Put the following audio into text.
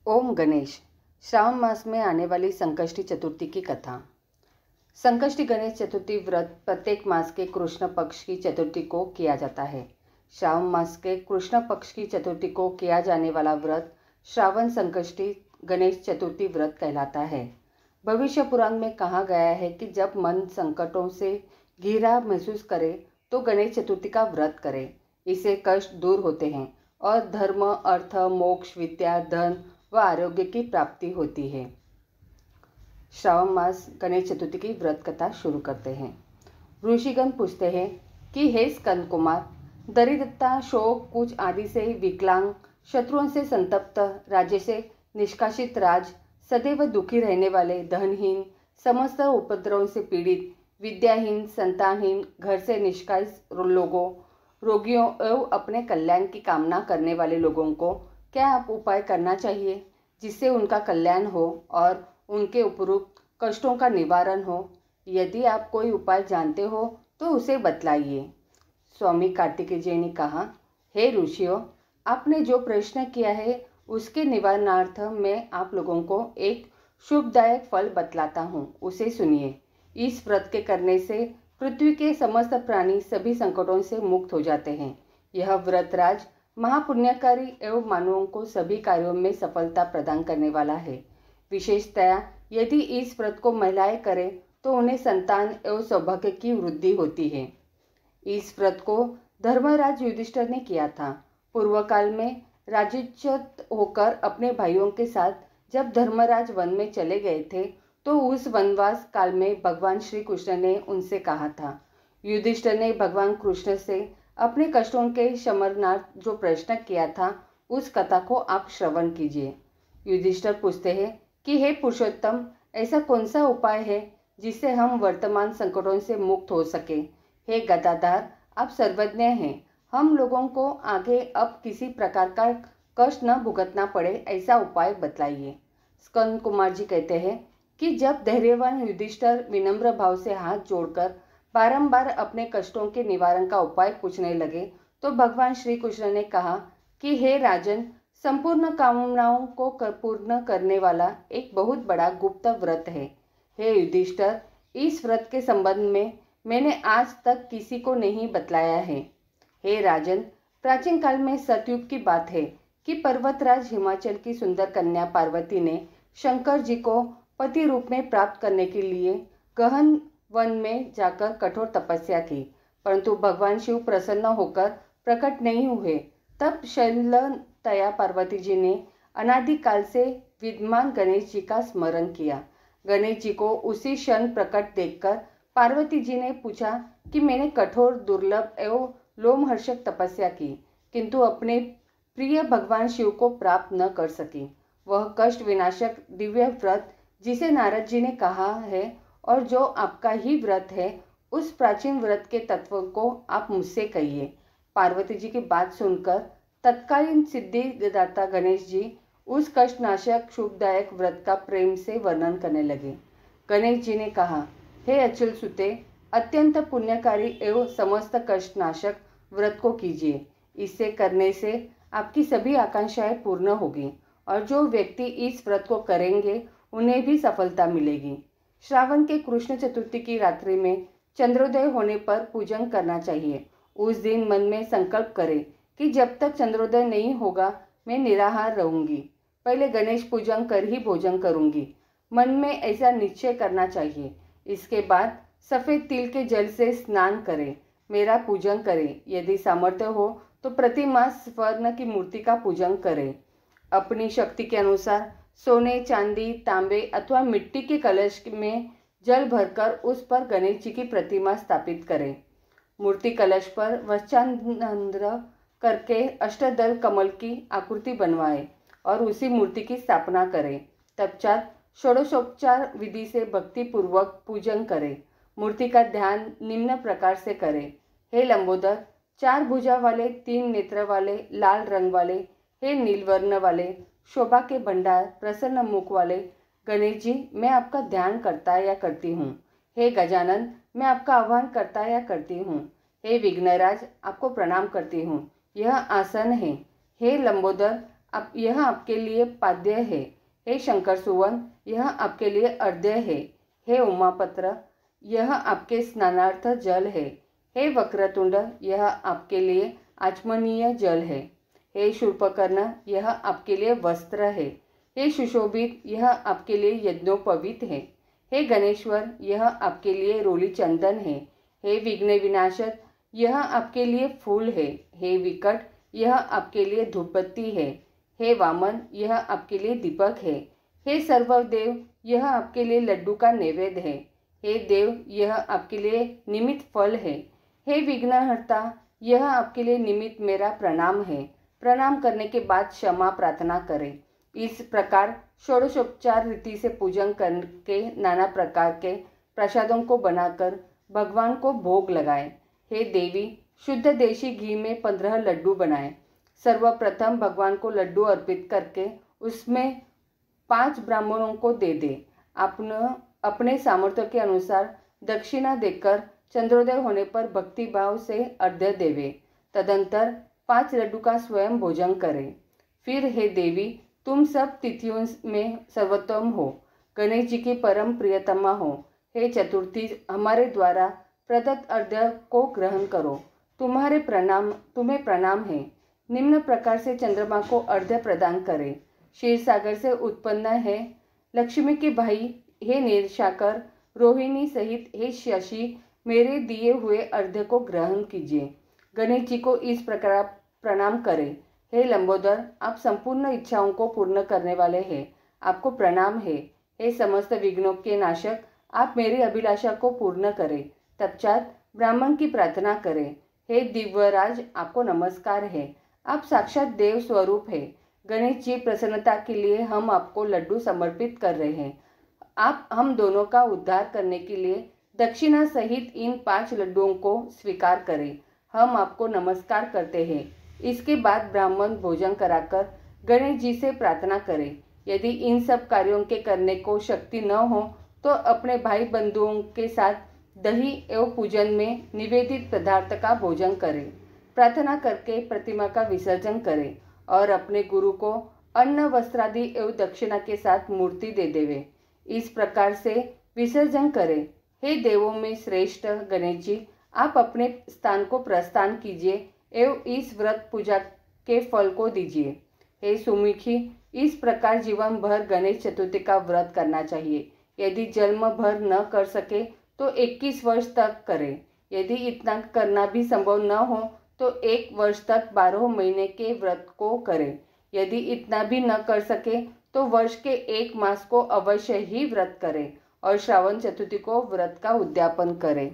ओम गणेश। श्रावण मास में आने वाली संकष्टी चतुर्थी की कथा। संकष्टी गणेश चतुर्थी व्रत प्रत्येक मास के कृष्ण पक्ष की चतुर्थी को किया जाता है। श्रावण मास के कृष्ण पक्ष की चतुर्थी को किया जाने वाला व्रत श्रावण संकष्टी गणेश चतुर्थी व्रत कहलाता है। भविष्य पुराण में कहा गया है कि जब मन संकटों से घिरा महसूस करे तो गणेश चतुर्थी का व्रत करे। इससे कष्ट दूर होते हैं और धर्म, अर्थ, मोक्ष, विद्या, धन व आरोग्य की प्राप्ति होती है। श्रावण मास गणेश चतुर्थी की व्रत कथा शुरू करते हैं। ऋषिगण पूछते हैं कि हे स्कंद कुमार, दरिद्रता, शोक, कुछ आदि से विकलांग, शत्रुओं से संतप्त, राज्य से निष्कासित राज, सदैव दुखी रहने वाले, धनहीन, समस्त उपद्रवों से पीड़ित, विद्याहीन, संतानहीन, घर से निष्कासित लोगों, रोगियों एवं अपने कल्याण की कामना करने वाले लोगों को क्या आप उपाय करना चाहिए जिससे उनका कल्याण हो और उनके उपरोक्त कष्टों का निवारण हो। यदि आप कोई उपाय जानते हो तो उसे बतलाइए। स्वामी कार्तिकेय ने कहा, हे ऋषियों, आपने जो प्रश्न किया है उसके निवारणार्थ मैं आप लोगों को एक शुभदायक फल बतलाता हूँ, उसे सुनिए। इस व्रत के करने से पृथ्वी के समस्त प्राणी सभी संकटों से मुक्त हो जाते हैं। यह व्रत राज महापुण्यकारी एवं मानवों को सभी कार्यों में सफलता प्रदान करने वाला है। विशेषतया यदि इस व्रत को महिलाएं करें तो उन्हें संतान एवं सौभाग्य की वृद्धि होती है। इस व्रत को धर्मराज युधिष्ठिर ने किया था। पूर्व काल में राज्यच्युत होकर अपने भाइयों के साथ जब धर्मराज वन में चले गए थे तो उस वनवास काल में भगवान श्री कृष्ण ने उनसे कहा था। युधिष्ठिर ने भगवान कृष्ण से अपने कष्टों के शमनार्थ जो प्रश्न किया था उस कथा को आप श्रवण कीजिए। युधिष्ठिर पूछते हैं कि हे पुरुषोत्तम, ऐसा कौन सा उपाय है जिससे हम वर्तमान संकटों से मुक्त हो सके। हे गदाधार, आप सर्वज्ञ हैं, हम लोगों को आगे अब किसी प्रकार का कष्ट न भुगतना पड़े ऐसा उपाय बतलाइए। स्कंद कुमार जी कहते हैं कि जब धैर्यवान युधिष्ठिर विनम्र भाव से हाथ जोड़कर बारंबार अपने कष्टों के निवारण का उपाय पूछने लगे तो भगवान श्री कृष्ण ने कहा कि हे राजन, संपूर्ण कामनाओं को पूर्ण करने वाला एक बहुत बड़ा गुप्त व्रत है। हे युधिष्ठिर, इस व्रत के संबंध में मैंने आज तक किसी को नहीं बतलाया है। हे राजन, प्राचीन काल में सतयुग की बात है कि पर्वतराज हिमाचल की सुंदर कन्या पार्वती ने शंकर जी को पति रूप में प्राप्त करने के लिए गहन वन में जाकर कठोर तपस्या की, परंतु भगवान शिव प्रसन्न होकर प्रकट नहीं हुए। तब शैलतया पार्वती जी ने अनादिकाल से विद्यमान गणेश जी का स्मरण किया। गणेश जी को उसी क्षण प्रकट देखकर पार्वती जी ने पूछा कि मैंने कठोर, दुर्लभ एवं लोमहर्षक तपस्या की किंतु अपने प्रिय भगवान शिव को प्राप्त न कर सकी। वह कष्ट विनाशक दिव्य व्रत जिसे नारद जी ने कहा है और जो आपका ही व्रत है, उस प्राचीन व्रत के तत्व को आप मुझसे कहिए। पार्वती जी की बात सुनकर तत्कालीन सिद्धिदाता गणेश जी उस कष्टनाशक शुभदायक व्रत का प्रेम से वर्णन करने लगे। गणेश जी ने कहा, हे अचल सुते, अत्यंत पुण्यकारी एवं समस्त कष्टनाशक व्रत को कीजिए। इससे करने से आपकी सभी आकांक्षाएं पूर्ण होगी और जो व्यक्ति इस व्रत को करेंगे उन्हें भी सफलता मिलेगी। श्रावण के कृष्ण चतुर्थी की रात्रि में चंद्रोदय होने पर पूजन करना चाहिए। उस दिन मन में संकल्प करें कि जब तक चंद्रोदय नहीं होगा मैं निराहार रहूंगी, पहले गणेश पूजन कर ही भोजन करूंगी। मन में ऐसा निश्चय करना चाहिए। इसके बाद सफ़ेद तिल के जल से स्नान करें, मेरा पूजन करें। यदि सामर्थ्य हो तो प्रतिमाह स्वर्ण की मूर्ति का पूजन करें। अपनी शक्ति के अनुसार सोने, चांदी, तांबे अथवा मिट्टी के कलश में जल भरकर उस पर गणेश जी की प्रतिमा स्थापित करें। मूर्ति कलश पर वस्त्रांध्र करके अष्टदल कमल की आकृति बनवाएं और उसी मूर्ति की स्थापना करें। तत्पश्चात षोडशोपचार विधि से भक्ति पूर्वक पूजन करें। मूर्ति का ध्यान निम्न प्रकार से करें। हे लंबोदर, 4 भुजा वाले, 3 नेत्र वाले, लाल रंग वाले, हे नीलवर्ण वाले, शोभा के भंडार, प्रसन्न मुख वाले गणेश जी, मैं आपका ध्यान करता या करती हूँ। हे गजानन, मैं आपका आह्वान करता या करती हूँ। हे विघ्नराज, आपको प्रणाम करती हूँ। यह आसन है। हे लंबोदर, अब यह आपके लिए पाद्य है। हे शंकर सुवन, यह आपके लिए अर्घ्य है। हे उमापत्र, यह आपके स्नानार्थ जल है। हे वक्रतुंड, यह आपके लिए आचमनीय जल है। हे शूर्पकर्ण, यह आपके लिए वस्त्र है। हे सुशोभित, यह आपके लिए यज्ञोपवीत है। हे गणेश्वर, यह आपके लिए रोली चंदन है। हे विघ्न विनाशक, यह आपके लिए फूल है। हे विकट, यह आपके लिए धूपबत्ती है। हे वामन, यह आपके लिए दीपक है। हे सर्वदेव, यह आपके लिए लड्डू का नैवेद्य है। हे देव, यह आपके लिए निमित्त फल है। हे विघ्नहर्ता, यह आपके लिए निमित्त मेरा प्रणाम है। प्रणाम करने के बाद क्षमा प्रार्थना करें। इस प्रकार षोडशोपचार रीति से पूजन करके नाना प्रकार के प्रसादों को बनाकर भगवान को भोग लगाएं। हे देवी, शुद्ध देशी घी में 15 लड्डू बनाएं। सर्वप्रथम भगवान को लड्डू अर्पित करके उसमें 5 ब्राह्मणों को दे दें। अपने सामर्थ्य के अनुसार दक्षिणा देकर चंद्रोदय होने पर भक्ति भाव से अर्घ्य देवे। तदंतर 5 लड्डू का स्वयं भोजन करें। फिर हे देवी, तुम सब तिथियों में सर्वोत्तम हो, गणेश जी की परम प्रियतमा हो। हे चतुर्थी, हमारे द्वारा प्रदत्त अर्घ्य को ग्रहण करो। तुम्हें प्रणाम है। निम्न प्रकार से चंद्रमा को अर्घ्य प्रदान करें। क्षीर सागर से उत्पन्न है लक्ष्मी के भाई हे निशाकर, रोहिणी सहित हे शशि, मेरे दिए हुए अर्घ्य को ग्रहण कीजिए। गणेश जी को इस प्रकार प्रणाम करें। हे लंबोदर, आप संपूर्ण इच्छाओं को पूर्ण करने वाले हैं, आपको प्रणाम है। हे समस्त विघ्नों के नाशक, आप मेरी अभिलाषा को पूर्ण करें। तत्पश्चात ब्राह्मण की प्रार्थना करें। हे दिव्यराज, आपको नमस्कार है, आप साक्षात देव स्वरूप है। गणेश जी, प्रसन्नता के लिए हम आपको लड्डू समर्पित कर रहे हैं। आप हम दोनों का उद्धार करने के लिए दक्षिणा सहित इन 5 लड्डुओं को स्वीकार करें। हम आपको नमस्कार करते हैं। इसके बाद ब्राह्मण भोजन कराकर गणेश जी से प्रार्थना करें। यदि इन सब कार्यों के करने को शक्ति न हो तो अपने भाई बंधुओं के साथ दही एवं पूजन में निवेदित पदार्थ का भोजन करें। प्रार्थना करके प्रतिमा का विसर्जन करें और अपने गुरु को अन्न वस्त्रादि एवं दक्षिणा के साथ मूर्ति दे देवे। इस प्रकार से विसर्जन करें। हे देवों में श्रेष्ठ गणेश जी, आप अपने स्थान को प्रस्थान कीजिए एवं इस व्रत पूजा के फल को दीजिए। हे सुमुखी, इस प्रकार जीवन भर गणेश चतुर्थी का व्रत करना चाहिए। यदि जन्म भर न कर सके तो 21 वर्ष तक करें। यदि इतना करना भी संभव न हो तो 1 वर्ष तक 12 महीने के व्रत को करें। यदि इतना भी न कर सके तो वर्ष के 1 मास को अवश्य ही व्रत करें और श्रावण चतुर्थी को व्रत का उद्यापन करें।